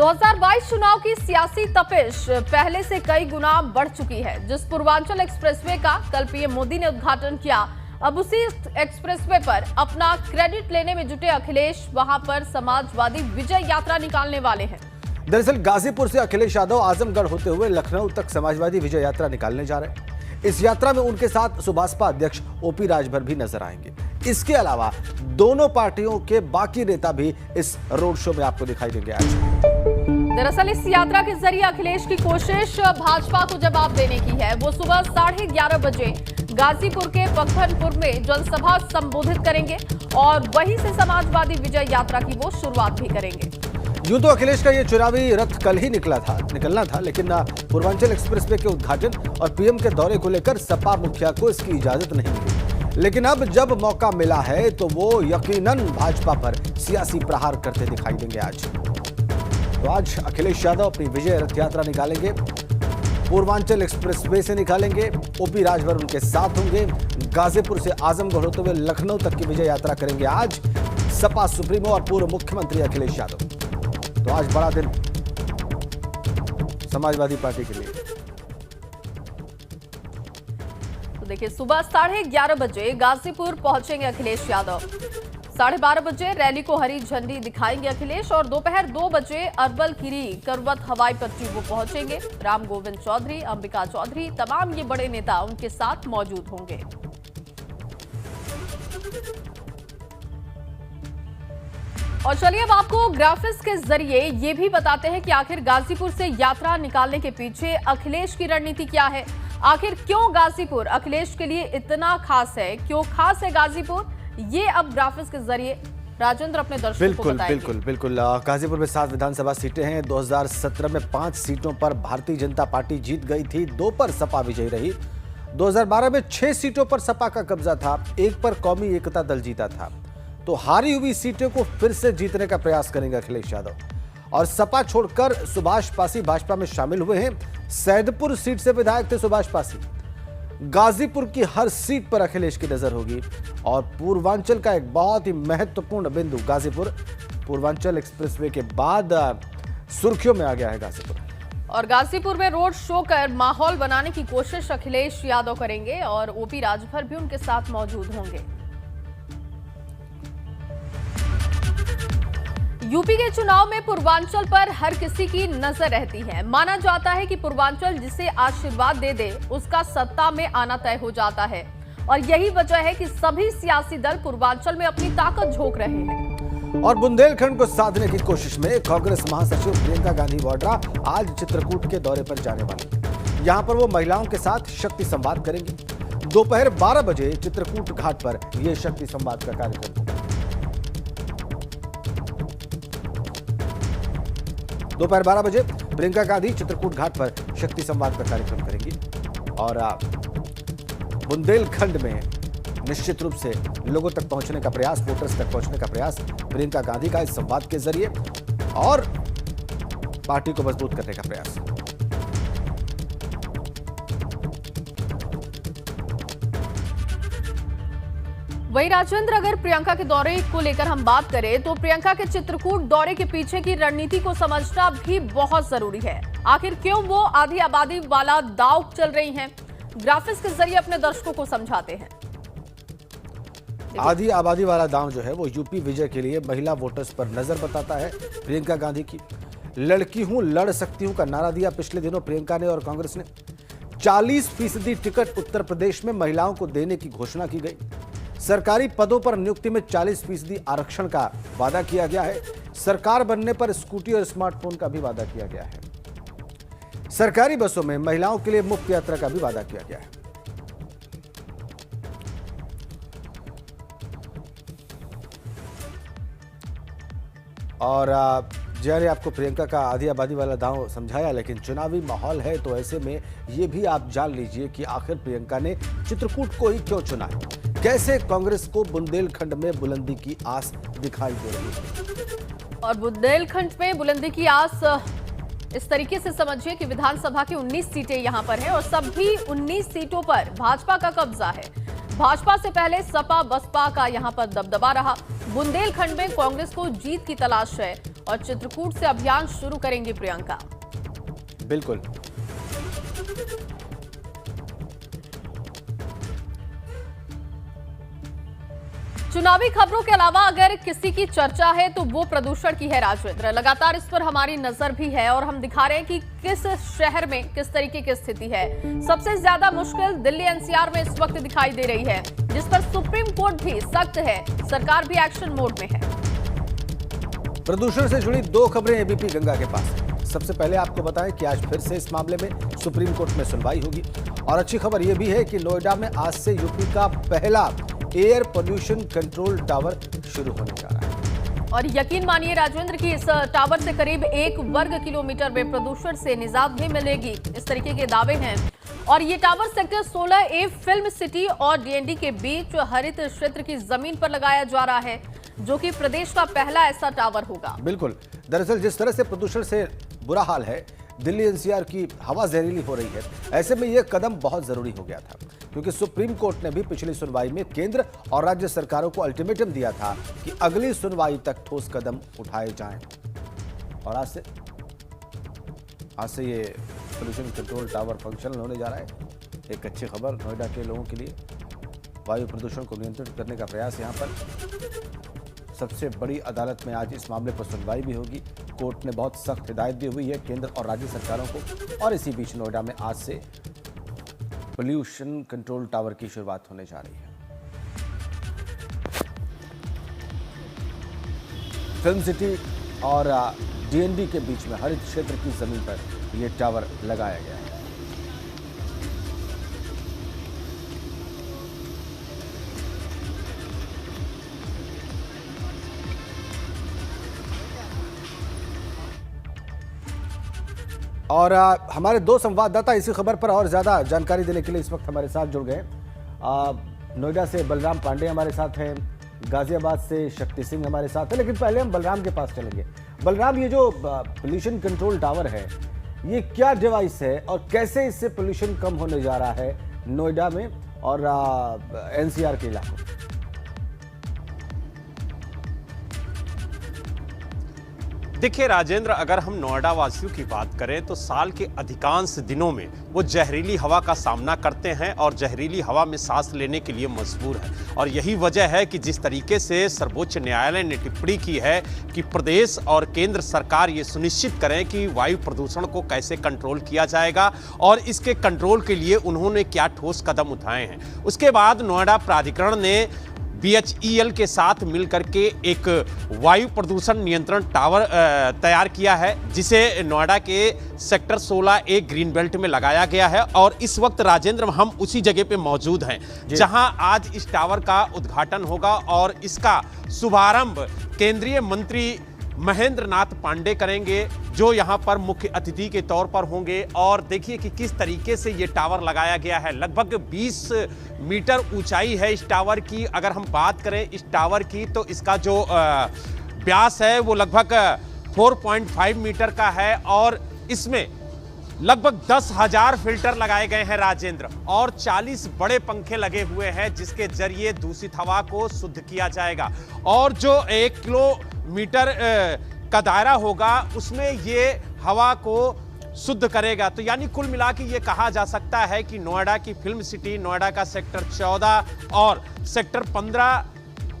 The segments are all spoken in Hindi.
2022 चुनाव की सियासी तपिश पहले से कई गुना बढ़ चुकी है। जिस पूर्वांचल एक्सप्रेसवे का कल पीएम मोदी ने उद्घाटन किया, अब उसी एक्सप्रेसवे पर अपना क्रेडिट लेने में जुटे अखिलेश वहां पर समाजवादी विजय यात्रा निकालने वाले हैं। दरअसल गाजीपुर से अखिलेश यादव आजमगढ़ होते हुए लखनऊ तक समाजवादी विजय यात्रा निकालने जा रहे हैं। इस यात्रा में उनके साथ सुभाषपा अध्यक्ष ओपी राजभर भी नजर आएंगे। इसके अलावा दोनों पार्टियों के बाकी नेता भी इस रोड शो में आपको दिखाई देंगे। आज दरअसल इस यात्रा के जरिए अखिलेश की कोशिश भाजपा को जवाब देने की है। वो सुबह 11:30 बजे गाजीपुर के पखनपुर में जनसभा संबोधित करेंगे और वहीं से समाजवादी विजय यात्रा की वो शुरुआत भी करेंगे। यूं तो अखिलेश का ये चुनावी रथ कल ही निकलना था, लेकिन पूर्वांचल एक्सप्रेसवे के उद्घाटन और पीएम के दौरे को लेकर सपा मुखिया को इसकी इजाजत नहीं मिली। लेकिन अब जब मौका मिला है तो वो यकीनन भाजपा पर सियासी प्रहार करते दिखाई देंगे। आज अखिलेश यादव अपनी विजय रथ यात्रा निकालेंगे, पूर्वांचल एक्सप्रेसवे से निकालेंगे। ओपी राजभर उनके साथ होंगे। गाजीपुर से आजमगढ़ होते हुए लखनऊ तक की विजय यात्रा करेंगे आज सपा सुप्रीमो और पूर्व मुख्यमंत्री अखिलेश यादव। तो आज बड़ा दिन समाजवादी पार्टी के लिए। तो देखिए, सुबह 11:30 बजे गाजीपुर पहुंचेंगे अखिलेश यादव। 12:30 बजे रैली को हरी झंडी दिखाएंगे अखिलेश और दोपहर 2 बजे अरवल खीरी करवत हवाई पट्टी वो पहुंचेंगे। राम गोविंद चौधरी, अंबिका चौधरी, तमाम ये बड़े नेता उनके साथ मौजूद होंगे। और चलिए अब आपको ग्राफिक्स के जरिए ये भी बताते हैं कि आखिर गाजीपुर से यात्रा निकालने के पीछे अखिलेश की रणनीति क्या है। आखिर क्यों गाजीपुर अखिलेश के लिए इतना खास है, क्यों खास है गाजीपुर, ये अब ग्राफिक्स के जरिए राजेंद्र अपने दर्शकों को बताएंगे। बिल्कुल। गाजीपुर में 7 विधानसभा सीटें हैं। 2017 में 5 सीटों पर भारतीय जनता पार्टी जीत गई थी, 2 पर सपा विजयी रही। 2012 में 6 सीटों पर सपा का कब्जा था, 1 पर कौमी एकता दल जीता था। तो हारी हुई सीटों को फिर से जीतने का प्रयास करेंगे अखिलेश यादव। और सपा छोड़कर सुभाष पासी भाजपा में शामिल हुए हैं। सैदपुर सीट से विधायक थे सुभाष पासी। गाजीपुर की हर सीट पर अखिलेश की नजर होगी। और पूर्वांचल का एक बहुत ही महत्वपूर्ण बिंदु गाजीपुर, पूर्वांचल एक्सप्रेसवे के बाद सुर्खियों में आ गया है गाजीपुर। और गाजीपुर में रोड शो कर माहौल बनाने की कोशिश अखिलेश यादव करेंगे और ओपी राजभर भी उनके साथ मौजूद होंगे। यूपी के चुनाव में पूर्वांचल पर हर किसी की नजर रहती है। माना जाता है कि पूर्वांचल जिसे आशीर्वाद दे दे उसका सत्ता में आना तय हो जाता है और यही वजह है कि सभी सियासी दल पूर्वांचल में अपनी ताकत झोंक रहे हैं। और बुंदेलखंड को साधने की कोशिश में कांग्रेस महासचिव प्रियंका गांधी वाड्रा आज चित्रकूट के दौरे पर जाने वाली है। यहां पर वो महिलाओं के साथ शक्ति संवाद करेंगी। दोपहर 12 बजे चित्रकूट घाट पर यह शक्ति संवाद का कार्यक्रम होगा। दोपहर 12 बजे प्रियंका गांधी चित्रकूट घाट पर शक्ति संवाद का कार्यक्रम करेंगी। और बुंदेलखंड में निश्चित रूप से लोगों तक पहुंचने का प्रयास, वोटर्स तक पहुंचने का प्रयास प्रियंका गांधी का इस संवाद के जरिए और पार्टी को मजबूत करने का प्रयास। वही राजेंद्र, अगर प्रियंका के दौरे को लेकर हम बात करें तो प्रियंका के चित्रकूट दौरे के पीछे की रणनीति को समझना भी बहुत जरूरी है। आखिर क्यों वो आधी आबादी वाला दांव चल रही हैं, ग्राफिक्स के जरिए अपने दर्शकों को समझाते हैं। आधी आबादी वाला दांव जो है वो यूपी विजय के लिए महिला वोटर्स पर नजर बताता है। प्रियंका गांधी की लड़की हूं लड़ सकती हूं का नारा दिया पिछले दिनों प्रियंका ने और कांग्रेस ने। 40% टिकट उत्तर प्रदेश में महिलाओं को देने की घोषणा की गई। सरकारी पदों पर नियुक्ति में 40% आरक्षण का वादा किया गया है। सरकार बनने पर स्कूटी और स्मार्टफोन का भी वादा किया गया है। सरकारी बसों में महिलाओं के लिए मुफ्त यात्रा का भी वादा किया गया है। और जैसे आपको प्रियंका का आधी आबादी वाला दांव समझाया, लेकिन चुनावी माहौल है तो ऐसे में ये भी आप जान लीजिए कि आखिर प्रियंका ने चित्रकूट को ही क्यों चुना है। कैसे कांग्रेस को बुंदेलखंड में बुलंदी की आस दिखाई दे रही है। और बुंदेलखंड में बुलंदी की आस इस तरीके से समझिए कि विधानसभा की 19 सीटें यहां पर हैं और सभी 19 सीटों पर भाजपा का कब्जा है। भाजपा से पहले सपा बसपा का यहां पर दबदबा रहा। बुंदेलखंड में कांग्रेस को जीत की तलाश है और चित्रकूट से अभियान शुरू करेंगी प्रियंका। बिल्कुल। चुनावी खबरों के अलावा अगर किसी की चर्चा है तो वो प्रदूषण की है राजेंद्र। लगातार इस पर हमारी नजर भी है और हम दिखा रहे हैं कि किस शहर में किस तरीके की स्थिति है। सबसे ज्यादा मुश्किल दिल्ली एनसीआर में इस वक्त दिखाई दे रही है, जिस पर सुप्रीम कोर्ट भी सख्त है, सरकार भी एक्शन मोड में है। प्रदूषण से जुड़ी दो खबरें एबीपी गंगा के पास हैं। सबसे पहले आपको बताएं कि आज फिर से इस मामले में सुप्रीम कोर्ट में सुनवाई होगी और अच्छी खबर यह भी है कि नोएडा में आज से यूपी का पहला एयर पोल्यूशन कंट्रोल टावर शुरू होने जा रहा है। और यकीन मानिए राजेंद्र की इस टावर से करीब 1 वर्ग किलोमीटर में प्रदूषण से निजात भी मिलेगी, इस तरीके के दावे हैं। और ये tower sector 16A film city और डीएनडी के बीच हरित क्षेत्र की जमीन पर लगाया जा रहा है, जो कि प्रदेश का पहला ऐसा टावर होगा। बिल्कुल। दरअसल जिस तरह से प्रदूषण से बुरा हाल है, दिल्ली एनसीआर की हवा जहरीली हो रही है, ऐसे में यह कदम बहुत जरूरी हो गया था, क्योंकि सुप्रीम कोर्ट ने भी पिछली सुनवाई में केंद्र और राज्य सरकारों को अल्टीमेटम दिया था कि अगली सुनवाई तक ठोस कदम उठाए जाएं। और आज से ये पोल्यूशन कंट्रोल टावर फंक्शनल होने जा रहा है। एक अच्छी खबर नोएडा के लोगों के लिए। वायु प्रदूषण को नियंत्रित करने का प्रयास यहाँ पर। सबसे बड़ी अदालत में आज इस मामले पर सुनवाई भी होगी। कोर्ट ने बहुत सख्त हिदायत दी हुई है केंद्र और राज्य सरकारों को। और इसी बीच नोएडा में आज से पोल्यूशन कंट्रोल टावर की शुरुआत होने जा रही है। फिल्म सिटी और डीएनडी के बीच में हरित क्षेत्र की जमीन पर यह टावर लगाया गया है। और हमारे दो संवाददाता इसी खबर पर और ज्यादा जानकारी देने के लिए इस वक्त हमारे साथ जुड़ गए। नोएडा से बलराम पांडे हमारे साथ हैं, गाजियाबाद से शक्ति सिंह हमारे साथ है। लेकिन पहले हम बलराम के पास चलेंगे। बलराम, ये जो पोल्यूशन कंट्रोल टावर है, ये क्या डिवाइस है और कैसे इससे पोल्यूशन कम होने जा रहा है नोएडा में और एनसीआर के इलाकों में? देखिए राजेंद्र, अगर हम नोएडा वासियों की बात करें तो साल के अधिकांश दिनों में वो जहरीली हवा का सामना करते हैं और जहरीली हवा में सांस लेने के लिए मजबूर है। और यही वजह है कि जिस तरीके से सर्वोच्च न्यायालय ने टिप्पणी की है कि प्रदेश और केंद्र सरकार ये सुनिश्चित करें कि वायु प्रदूषण को कैसे कंट्रोल किया जाएगा और इसके कंट्रोल के लिए उन्होंने क्या ठोस कदम उठाए हैं। उसके बाद नोएडा प्राधिकरण ने BHEL के साथ मिलकर के एक वायु प्रदूषण नियंत्रण टावर तैयार किया है, जिसे नोएडा के सेक्टर 16A ग्रीन बेल्ट में लगाया गया है। और इस वक्त राजेंद्र हम उसी जगह पे मौजूद हैं जहां आज इस टावर का उद्घाटन होगा और इसका शुभारंभ केंद्रीय मंत्री महेंद्र नाथ पांडे करेंगे, जो यहां पर मुख्य अतिथि के तौर पर होंगे। और देखिए कि किस तरीके से ये टावर लगाया गया है। लगभग 20 मीटर ऊंचाई है इस टावर की। अगर हम बात करें इस टावर की तो इसका जो व्यास है वो लगभग 4.5 मीटर का है और इसमें लगभग 10,000 फिल्टर लगाए गए हैं राजेंद्र, और 40 बड़े पंखे लगे हुए हैं जिसके जरिए दूषित हवा को शुद्ध किया जाएगा। और जो 1 किलोमीटर का दायरा होगा उसमें ये हवा को शुद्ध करेगा। तो यानी कुल मिला के ये कहा जा सकता है कि नोएडा की फिल्म सिटी, नोएडा का सेक्टर 14 और सेक्टर 15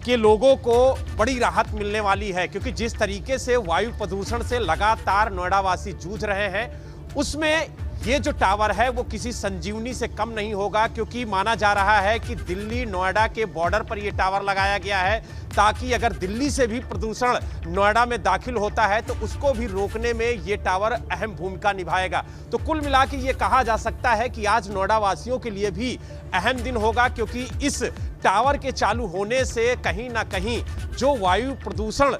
के लोगों को बड़ी राहत मिलने वाली है, क्योंकि जिस तरीके से वायु प्रदूषण से लगातार नोएडा वासी जूझ रहे हैं, उसमें ये जो टावर है वो किसी संजीवनी से कम नहीं होगा। क्योंकि माना जा रहा है कि दिल्ली नोएडा के बॉर्डर पर ये टावर लगाया गया है ताकि अगर दिल्ली से भी प्रदूषण नोएडा में दाखिल होता है तो उसको भी रोकने में ये टावर अहम भूमिका निभाएगा। तो कुल मिला के ये कहा जा सकता है कि आज नोएडा वासियों के लिए भी अहम दिन होगा, क्योंकि इस टावर के चालू होने से कहीं ना कहीं जो वायु प्रदूषण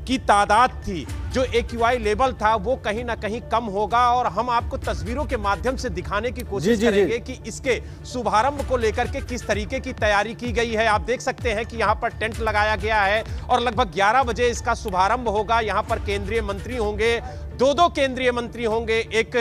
की तादाद थी, जो AQI लेवल था, वो कहीं ना कहीं कम होगा। और हम आपको तस्वीरों के माध्यम से दिखाने की कोशिश करेंगे कि इसके शुभारंभ को लेकर के किस तरीके की तैयारी की गई है। आप देख सकते हैं कि यहाँ पर टेंट लगाया गया है और लगभग 11 बजे इसका शुभारंभ होगा। यहाँ पर केंद्रीय मंत्री होंगे, दो केंद्रीय मंत्री होंगे, एक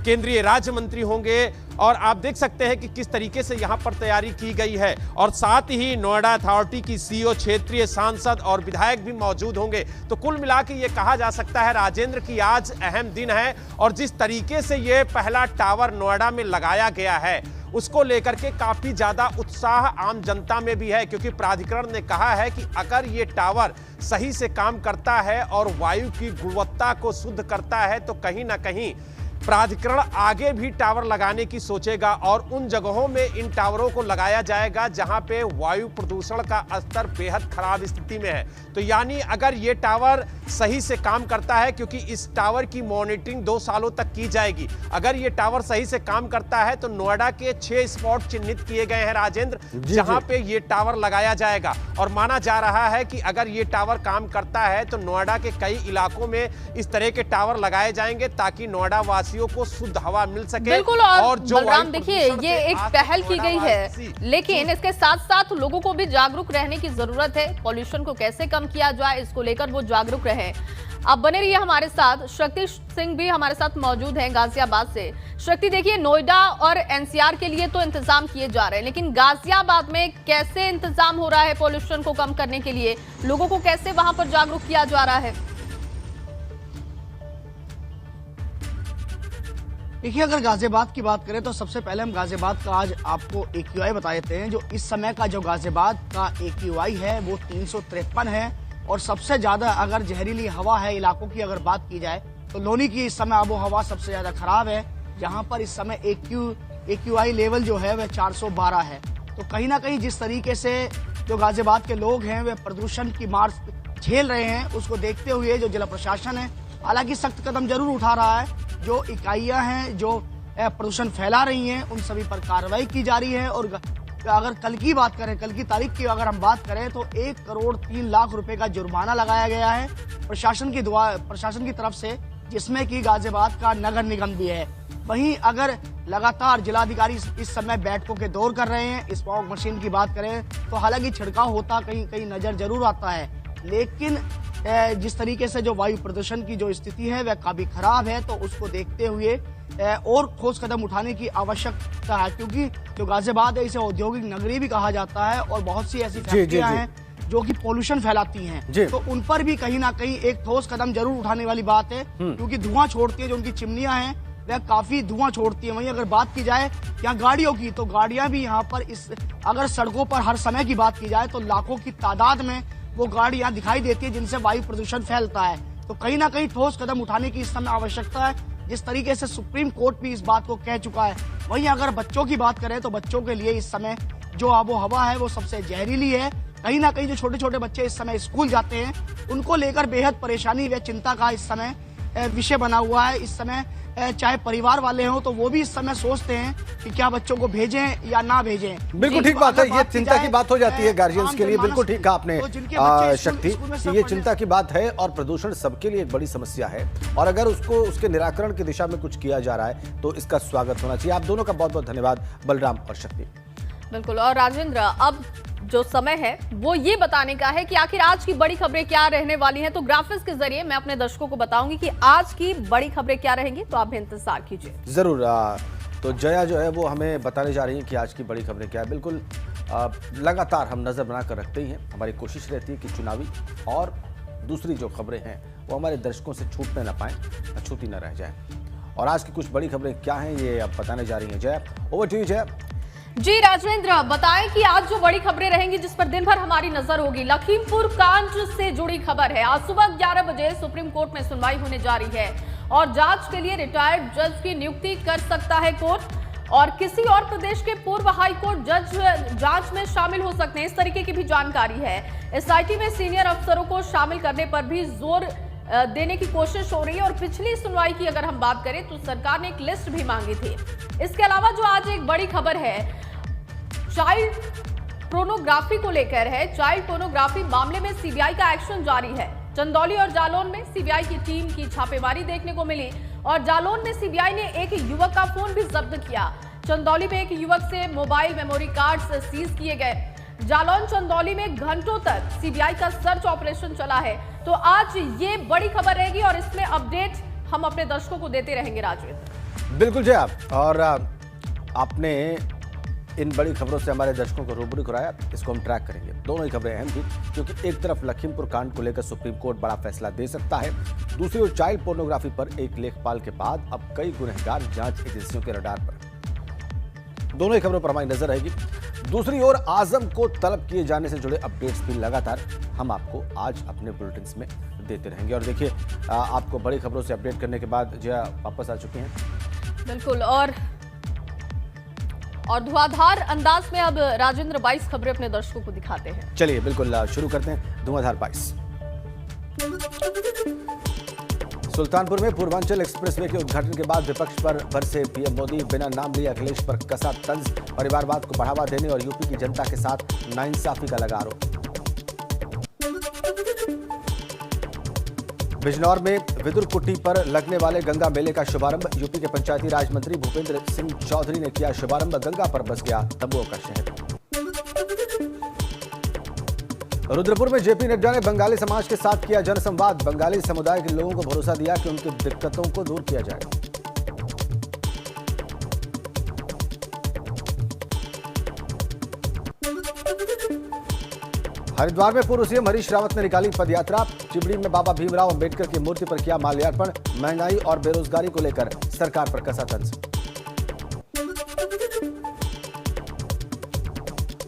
केंद्रीय राज्य मंत्री होंगे, और आप देख सकते हैं कि किस तरीके से यहां पर तैयारी की गई है। और साथ ही नोएडा अथॉरिटी की सीईओ, क्षेत्रीय सांसद और विधायक भी मौजूद होंगे। तो कुल मिला के ये कहा जा सकता है राजेंद्र की आज अहम दिन है, और जिस तरीके से ये पहला टावर नोएडा में लगाया गया है उसको लेकर के काफी ज्यादा उत्साह आम जनता में भी है, क्योंकि प्राधिकरण ने कहा है कि अगर ये टावर सही से काम करता है और वायु की गुणवत्ता को शुद्ध करता है तो कहीं ना कहीं प्राधिकरण आगे भी टावर लगाने की सोचेगा, और उन जगहों में इन टावरों को लगाया जाएगा जहां पे वायु प्रदूषण का स्तर बेहद खराब स्थिति में है। तो यानी अगर ये टावर सही से काम करता है, क्योंकि इस टावर की मॉनिटरिंग 2 सालों तक की जाएगी, अगर ये टावर सही से काम करता है तो नोएडा के 6 स्पॉट चिन्हित किए गए हैं राजेंद्र, जहां पे ये टावर लगाया जाएगा। और माना जा रहा है कि अगर ये टावर काम करता है तो नोएडा के कई इलाकों में इस तरह के टावर लगाए जाएंगे ताकि नोएडा वासियों को शुद्ध हवा मिल सके। बिल्कुल, और जो बलराम देखिए ये एक पहल की गई है, लेकिन इसके साथ साथ लोगों को भी जागरूक रहने की जरूरत है। पॉल्यूशन को कैसे कम किया जाए, इसको लेकर वो जागरूक रहे। अब बने रहिए हमारे साथ। शक्ति सिंह भी हमारे साथ मौजूद हैं गाजियाबाद से। शक्ति, देखिए नोएडा और एनसीआर के लिए तो इंतजाम किए जा रहे हैं, लेकिन गाजियाबाद में कैसे इंतजाम हो रहा है पॉल्यूशन को कम करने के लिए? लोगों को कैसे वहां पर जागरूक किया जा रहा है? देखिए, अगर गाजियाबाद की बात करें तो सबसे पहले हम गाजियाबाद का आज आपको AQI बता देते हैं। जो इस समय का जो गाजियाबाद का AQI है वो 353 है, और सबसे ज्यादा अगर जहरीली हवा है इलाकों की अगर बात की जाए तो लोनी की इस समय आबो हवा सबसे ज्यादा खराब है, जहां पर इस समय AQI लेवल जो है वह 412 है। तो कहीं ना कहीं जिस तरीके से जो गाजियाबाद के लोग हैं वे प्रदूषण की मार झेल रहे हैं, उसको देखते हुए जो जिला प्रशासन है हालांकि सख्त कदम जरूर उठा रहा है। जो इकाइयां हैं जो प्रदूषण फैला रही हैं उन सभी पर कार्रवाई की जा रही है। और अगर कल की बात करें, कल की तारीख की अगर हम बात करें तो 1 करोड़ 3 लाख रुपए का जुर्माना लगाया गया है प्रशासन की तरफ से, जिसमें कि गाजियाबाद का नगर निगम भी है। वहीं अगर लगातार जिलाधिकारी इस समय बैठकों के दौर कर रहे हैं, स्मॉग मशीन की बात करें तो हालांकि छिड़काव होता कहीं कहीं नजर जरूर आता है, लेकिन जिस तरीके से जो वायु प्रदूषण की जो स्थिति है वह काफी खराब है, तो उसको देखते हुए और ठोस कदम उठाने की आवश्यकता है। क्योंकि जो गाजियाबाद है इसे औद्योगिक नगरी भी कहा जाता है, और बहुत सी ऐसी फैक्ट्रियां हैं जो कि पोल्यूशन फैलाती हैं, तो उन पर भी कहीं ना कहीं एक ठोस कदम जरूर उठाने वाली बात है, क्योंकि धुआं छोड़ती है। जो उनकी चिमनियां हैं वह काफी धुआं छोड़ती है। वहीं अगर बात की जाए यहाँ गाड़ियों की, तो गाड़ियां भी यहाँ पर अगर सड़कों पर हर समय की बात की जाए तो लाखों की तादाद में वो गाड़ियां दिखाई देती है जिनसे वायु प्रदूषण फैलता है। तो कहीं ना कहीं ठोस कदम उठाने की इस समय आवश्यकता है, जिस तरीके से सुप्रीम कोर्ट भी इस बात को कह चुका है। वहीं अगर बच्चों की बात करें तो बच्चों के लिए इस समय जो आबो हवा है वो सबसे जहरीली है। कहीं ना कहीं जो छोटे छोटे बच्चे इस समय स्कूल जाते हैं उनको लेकर बेहद परेशानी व चिंता का इस समय विषय बना हुआ है। इस समय चाहे परिवार वाले हों तो वो भी इस समय सोचते हैं कि क्या बच्चों को भेजें या ना भेजें। बिल्कुल ठीक बात है, ये चिंता की बात हो जाती है गार्जियंस के लिए। बिल्कुल ठीक कहा आपने शक्ति, ये चिंता की बात है, और प्रदूषण सबके लिए एक बड़ी समस्या है, और अगर उसके निराकरण की दिशा में कुछ किया जा रहा है तो इसका स्वागत होना चाहिए। आप दोनों का बहुत बहुत धन्यवाद, बलराम और शक्ति। बिल्कुल, और राजेंद्र अब जो समय है वो ये बताने का है कि आखिर आज की बड़ी खबरें क्या रहने वाली हैं। तो ग्राफिक्स के जरिए मैं अपने दर्शकों को बताऊंगी कि आज की बड़ी खबरें क्या रहेंगी, तो आप भी इंतजार कीजिए जरूर। तो जया जो है वो हमें बताने जा रही है कि आज की बड़ी खबरें क्या है। बिल्कुल लगातार हम नजर बनाकर रखते ही हैं, हमारी कोशिश रहती है कि चुनावी और दूसरी जो खबरें हैं वो हमारे दर्शकों से छूटने ना पाए, छूटी न रह जाए। और आज की कुछ बड़ी खबरें क्या हैं ये अब बताने जा रही हैं Jaya. Over to you Jaya. जी राजेंद्र, बताएं कि आज जो बड़ी खबरें रहेंगी जिस पर दिन भर हमारी नजर होगी। लखीमपुर कांड से जुड़ी खबर है। आज सुबह 11 बजे सुप्रीम कोर्ट में सुनवाई होने जा रही है, और जांच के लिए रिटायर्ड जज की नियुक्ति कर सकता है कोर्ट, और किसी और प्रदेश के पूर्व हाई कोर्ट जज जांच में शामिल हो सकते हैं, इस तरीके की भी जानकारी है। एसआईटी में सीनियर अफसरों को शामिल करने पर भी जोर देने की कोशिश हो रही है। और पिछली सुनवाई की अगर हम बात करें तो सरकार ने एक लिस्ट भी मांगी थी। इसके अलावा जो आज एक बड़ी खबर है चाइल्ड पोर्नोग्राफी को लेकर है। चाइल्ड पोर्नोग्राफी मामले में सीबीआई का एक्शन जारी है। चंदौली और जालौन में सीबीआई की टीम की छापेमारी देखने को मिली, और जालौन में सीबीआई ने एक युवक का फोन भी जब्त किया। चंदौली में एक युवक से मोबाइल मेमोरी कार्ड सीज किए गए। जालौन चंदौली में घंटों तक सीबीआई का सर्च ऑपरेशन चला है। तो आज ये बड़ी खबर रहेगी और इसमें अपडेट हम अपने दर्शकों को देते रहेंगे राजवेंद्र। बिल्कुल जी आप, और आपने इन बड़ी खबरों से हमारे दर्शकों को रूबरू कराया, इसको हम ट्रैक करेंगे। दोनों ही खबरें अहम थी, क्योंकि एक तरफ लखीमपुर कांड को लेकर सुप्रीम कोर्ट बड़ा फैसला दे सकता है, दूसरी ओर चाइल्ड पोर्नोग्राफी पर एक लेखपाल के बाद अब कई गुनहगार जांच एजेंसियों के रडार पर। दोनों ही खबरों पर हमारी नजर रहेगी। दूसरी ओर आजम को तलब किए जाने से जुड़े अपडेट्स भी लगातार हम आपको आज अपने बुलेटिन्स में देते रहेंगे। और देखिए, आपको बड़ी खबरों से अपडेट करने के बाद जया वापस आ चुके हैं। बिल्कुल, और धुआंधार अंदाज में अब राजेंद्र 22 खबरें अपने दर्शकों को दिखाते हैं। चलिए बिल्कुल शुरू करते हैं धुआंधार 22। सुल्तानपुर में पूर्वांचल एक्सप्रेसवे के उद्घाटन के बाद विपक्ष पर बरसे पीएम मोदी, बिना नाम लिए अखिलेश पर कसा तंज, परिवारवाद को बढ़ावा देने और यूपी की जनता के साथ नाइंसाफी का लगा आरोप। बिजनौर में विदुर कुट्टी पर लगने वाले गंगा मेले का शुभारंभ, यूपी के पंचायती राज मंत्री भूपेंद्र सिंह चौधरी ने किया शुभारंभ, गंगा पर बस गया तंबुओं का शहर। रुद्रपुर में जेपी नड्डा ने बंगाली समाज के साथ किया जनसंवाद, बंगाली समुदाय के लोगों को भरोसा दिया कि उनकी दिक्कतों को दूर किया जाएगा। हरिद्वार में पूर्व सीएम हरीश रावत ने निकाली पदयात्रा, चिबड़ी में बाबा भीमराव अंबेडकर की मूर्ति पर किया माल्यार्पण, महंगाई और बेरोजगारी को लेकर सरकार पर कसा तंज।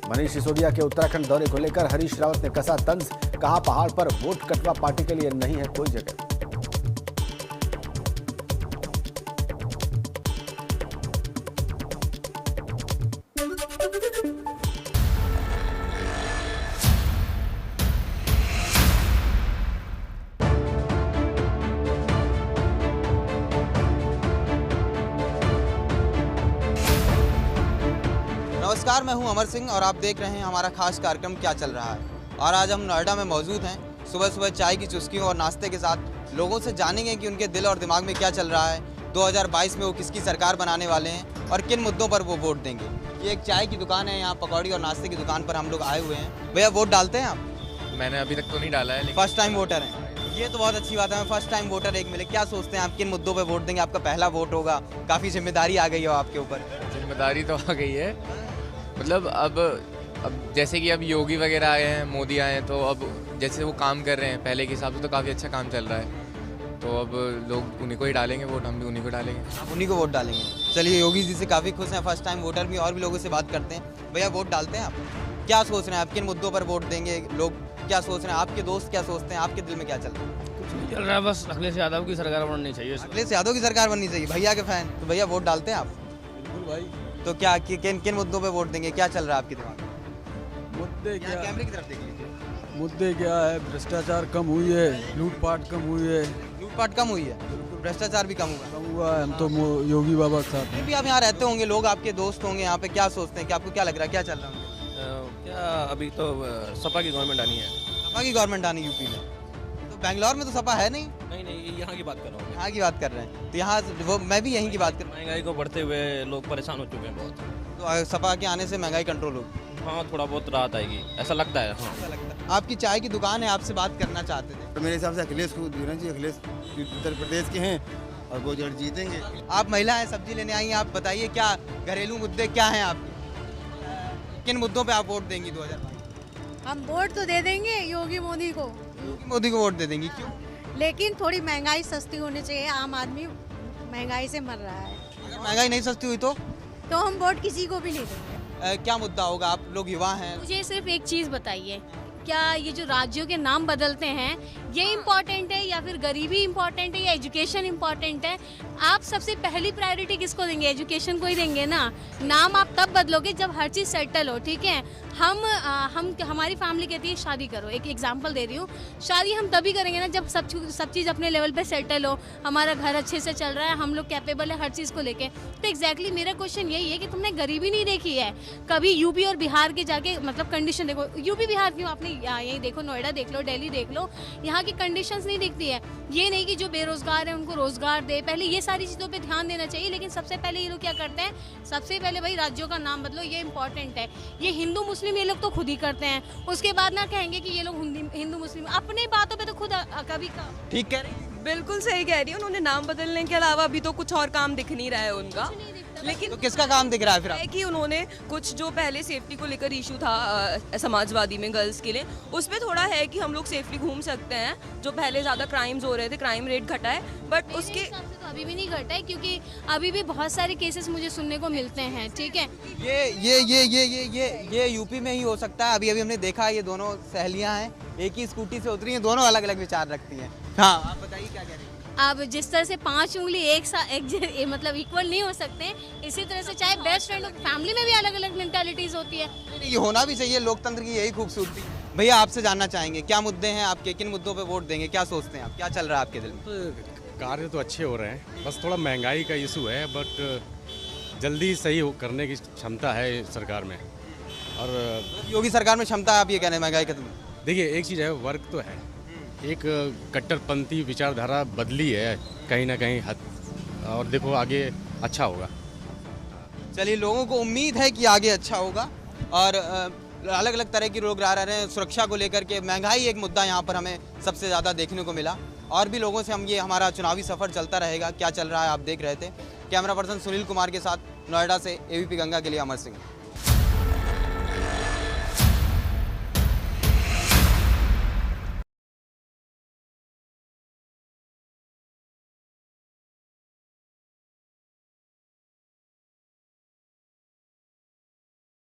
मनीष सिसोदिया के उत्तराखंड दौरे को लेकर हरीश रावत ने कसा तंज, कहा पहाड़ पर वोट कटवा पार्टी के लिए नहीं है कोई जगह। नमस्कार, मैं हूं अमर सिंह और आप देख रहे हैं हमारा खास कार्यक्रम क्या चल रहा है। और आज हम नोएडा में मौजूद हैं। सुबह सुबह चाय की चुस्कियों और नाश्ते के साथ लोगों से जानेंगे कि उनके दिल और दिमाग में क्या चल रहा है, 2022 में वो किसकी सरकार बनाने वाले हैं और किन मुद्दों पर वो वोट देंगे। ये एक चाय की दुकान है, यहाँ पकौड़ी और नाश्ते की दुकान पर हम लोग आए हुए हैं। भैया वोट डालते हैं आप? मैंने अभी तक तो नहीं डाला है, लेकिन फर्स्ट टाइम वोटर हैं, ये तो बहुत अच्छी बात है। फर्स्ट टाइम वोटर एक मिले, क्या सोचते हैं आप किन मुद्दों पे वोट देंगे? आपका पहला वोट होगा, काफ़ी जिम्मेदारी आ गई हो आपके ऊपर। जिम्मेदारी तो आ गई है। मतलब अब जैसे कि अब योगी वगैरह आए हैं, मोदी आए हैं, तो अब जैसे वो काम कर रहे हैं पहले के हिसाब से तो काफ़ी अच्छा काम चल रहा है, तो अब लोग उन्हीं को ही डालेंगे वोट, हम भी उन्हीं को डालेंगे। आप उन्हीं को वोट डालेंगे? चलिए, योगी जी से काफ़ी खुश हैं, फर्स्ट टाइम वोटर भी। और भी लोगों से बात करते हैं। भैया वोट डालते हैं आप? क्या सोच रहे हैं आप, किन मुद्दों पर वोट देंगे? लोग क्या सोच रहे हैं, आपके दोस्त क्या सोचते हैं, आपके दिल में क्या चल रहा है? कुछ नहीं चल रहा है, बस अखिलेश यादव की सरकार बननी चाहिए। अखिलेश यादव की सरकार बननी चाहिए, भैया के फैन। तो भैया वोट डालते हैं आप? बिल्कुल भाई। तो क्या किन किन मुद्दों पे वोट देंगे, क्या चल रहा है आपके दिमाग में? मुद्दे क्या, कैमरे की तरफ देख लीजिए। मुद्दे क्या है? भ्रष्टाचार कम हुई है, लूटपाट कम हुई है। लूटपाट कम हुई है, भ्रष्टाचार भी कम हुआ। कम हुआ है, हम तो योगी बाबा के साथ फिर हैं। भी आप यहाँ रहते होंगे, लोग आपके दोस्त होंगे यहाँ पे, क्या सोचते हैं कि आपको क्या लग रहा है, क्या चल रहा है? क्या अभी तो सपा की गवर्नमेंट आनी है। सपा की गवर्नमेंट आनी यूपी में, तो बेंगलोर में तो सपा है नहीं। नहीं, यहाँ की बात कर रहा हूँ। यहाँ की बात कर रहे हैं, तो यहाँ वो मैं भी यहीं की बात कर रहा महंगाई को बढ़ते हुए लोग परेशान हो चुके हैं बहुत। हूँ। तो सपा के आने से महंगाई कंट्रोल होगी? हाँ, थोड़ा बहुत राहत आएगी, ऐसा लगता है। हाँ, ऐसा लगता है। आपकी चाय की दुकान है, आपसे बात करना चाहते थे। तो मेरे हिसाब से अखिलेश को देना चाहिए। अखिलेश उत्तर प्रदेश के हैं और वो जड़ जीतेंगे। आप महिला हैं, सब्जी लेने आई हैं, आप बताइए क्या घरेलू मुद्दे क्या हैं आपके, किन मुद्दों पे आप वोट देंगी 2022? हम वोट तो दे देंगे योगी मोदी को, योगी मोदी को वोट दे देंगी, क्यों? लेकिन थोड़ी महंगाई सस्ती होनी चाहिए। आम आदमी महंगाई से मर रहा है, अगर महंगाई नहीं सस्ती हुई तो हम वोट किसी को भी नहीं देंगे। क्या मुद्दा होगा? आप लोग युवा हैं। मुझे सिर्फ एक चीज़ बताइए, क्या ये जो राज्यों के नाम बदलते हैं ये इम्पॉर्टेंट है या फिर गरीबी इम्पॉर्टेंट है या एजुकेशन इम्पॉर्टेंट है? आप सबसे पहली प्रायोरिटी किसको देंगे? एजुकेशन को ही देंगे ना। नाम आप तब बदलोगे जब हर चीज़ सेटल हो, ठीक है? हमारी फैमिली कहती है शादी करो, एक एग्जांपल दे रही हूँ, शादी हम तभी करेंगे ना जब सब चीज़ अपने लेवल पे सेटल हो, हमारा घर अच्छे से चल रहा है, हम लोग कैपेबल है हर चीज़ को लेके। तो एग्जैक्टली मेरा क्वेश्चन यही है कि तुमने गरीबी नहीं देखी है कभी? यूपी और बिहार के जाके मतलब कंडीशन देखो, यूपी बिहार क्यों, आपने यही देखो, नोएडा देख लो, दिल्ली देख लो, यहाँ की कंडीशंस नहीं दिखती है। ये नहीं कि जो बेरोजगार है उनको रोजगार दे, पहले ये सारी चीज़ों पे ध्यान देना चाहिए। लेकिन सबसे पहले ये लोग क्या करते हैं, सबसे पहले भाई राज्यों का नाम बदलो, ये इंपॉर्टेंट है। ये हिंदू मुस्लिम ये लोग तो खुद ही करते हैं, उसके बाद ना कहेंगे कि ये लोग हिंदू मुस्लिम, अपने बातों पे तो खुद कभी ठीक कह रही हैं, बिल्कुल सही कह रही है, उन्होंने नाम बदलने के अलावा अभी तो कुछ और काम दिख नहीं रहा है उनका। लेकिन तो किसका काम दिख रहा है फिर है कि उन्होंने कुछ जो पहले सेफ्टी को लेकर इशू था समाजवादी में गर्ल्स के लिए, उसमें थोड़ा है कि हम लोग सेफली घूम सकते हैं। जो पहले ज़्यादा क्राइम्स हो रहे थे, क्राइम रेट घटा है, बट उसके हिसाब से तो अभी भी नहीं घटा है, क्योंकि अभी भी बहुत सारे केसेस मुझे सुनने को मिलते हैं। ठीक है, ये यूपी में ही हो सकता है। अभी अभी हमने देखा ये दोनों सहेलियां हैं, एक ही स्कूटी से उतरी हैं, दोनों अलग अलग विचार रखती हैं। हाँ, आप बताइए क्या कह रही हैं? अब जिस तरह से 5 उंगली मतलब इक्वल नहीं हो सकते, इसी तरह से चाहे बेस्ट फ्रेंड फैमिली में भी अलग अलग मेंटालिटीज होती है। ये होना भी चाहिए, लोकतंत्र की यही खूबसूरती। भैया आपसे जानना चाहेंगे क्या मुद्दे हैं आपके, किन मुद्दों पे वोट देंगे, क्या सोचते हैं आप, क्या चल रहा है आपके दिल में? तो कार्य तो अच्छे हो रहे हैं, बस थोड़ा महंगाई का इशू है, बट जल्दी सही करने की क्षमता है सरकार में। और योगी सरकार में क्षमता है, आप ये कह रहे हैं महंगाई खत्म? देखिए एक चीज़ है, वर्क तो है, एक कट्टरपंथी विचारधारा बदली है कहीं ना कहीं हद, और देखो आगे अच्छा होगा। चलिए, लोगों को उम्मीद है कि आगे अच्छा होगा। और अलग अलग तरह के लोग रह रहे हैं सुरक्षा को लेकर के। महंगाई एक मुद्दा यहाँ पर हमें सबसे ज़्यादा देखने को मिला। और भी लोगों से हम ये हमारा चुनावी सफ़र चलता रहेगा, क्या चल रहा है आप देख रहे थे। कैमरा पर्सन सुनील कुमार के साथ नोएडा से ABP गंगा के लिए अमर सिंह।